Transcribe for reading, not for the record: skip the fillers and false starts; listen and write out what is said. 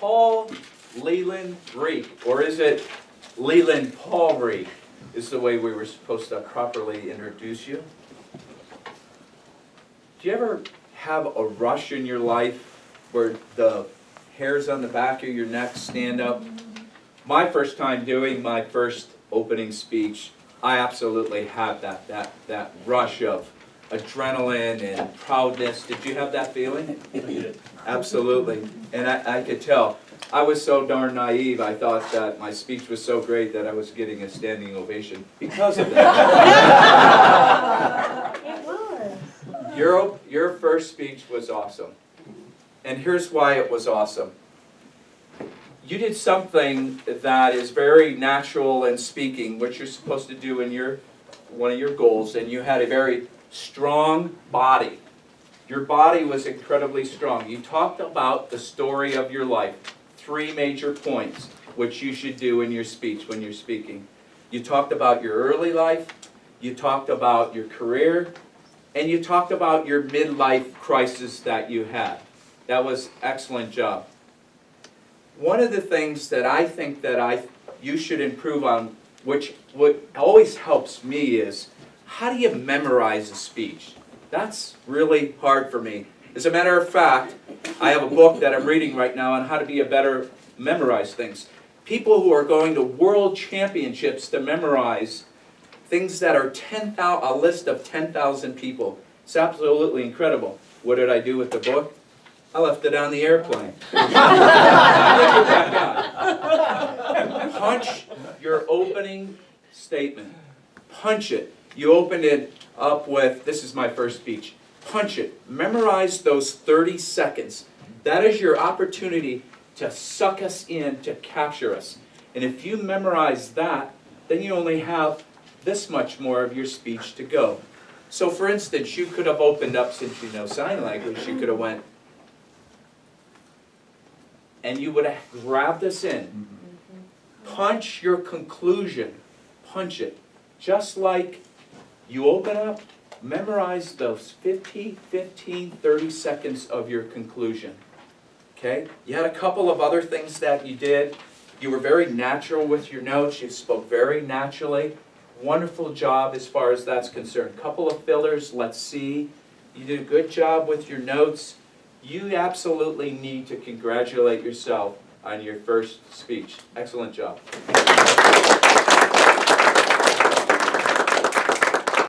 Paul Leland Reeck, or is it Leland Paul Reeck, is the way we were supposed to properly introduce you. Do you ever have a rush in your life where the hairs on the back of your neck stand up? My first time doing my first opening speech, I absolutely had that rush of adrenaline and proudness. Did you have that feeling? I did. Absolutely. And I could tell. I was so darn naive, I thought that my speech was so great that I was getting a standing ovation because of that. It was. Your first speech was awesome. And here's why it was awesome. You did something that is very natural in speaking, what you're supposed to do in one of your goals, and you had a very strong body. Your body was incredibly strong. You talked about the story of your life, 3 major points, which you should do in your speech when you're speaking. You talked about your early life, you talked about your career, and you talked about your midlife crisis that you had. That was an excellent job. One of the things that I think that you should improve on, which what always helps me, is how do you memorize a speech? That's really hard for me. As a matter of fact, I have a book that I'm reading right now on how to be a better memorize things. People who are going to world championships to memorize things that are a list of 10,000 people. It's absolutely incredible. What did I do with the book? I left it on the airplane. Punch your opening statement. Punch it. You opened it up with, this is my first speech. Punch it. Memorize those 30 seconds. That is your opportunity to suck us in, to capture us. And if you memorize that, then you only have this much more of your speech to go. So for instance, you could have opened up, since you know sign language, you could have went, and you would have grabbed us in. Punch your conclusion. Punch it. Just like you open up, memorize those 15, 30 seconds of your conclusion. Okay? You had a couple of other things that you did. You were very natural with your notes. You spoke very naturally. Wonderful job as far as that's concerned. Couple of fillers, let's see. You did a good job with your notes. You absolutely need to congratulate yourself on your first speech. Excellent job.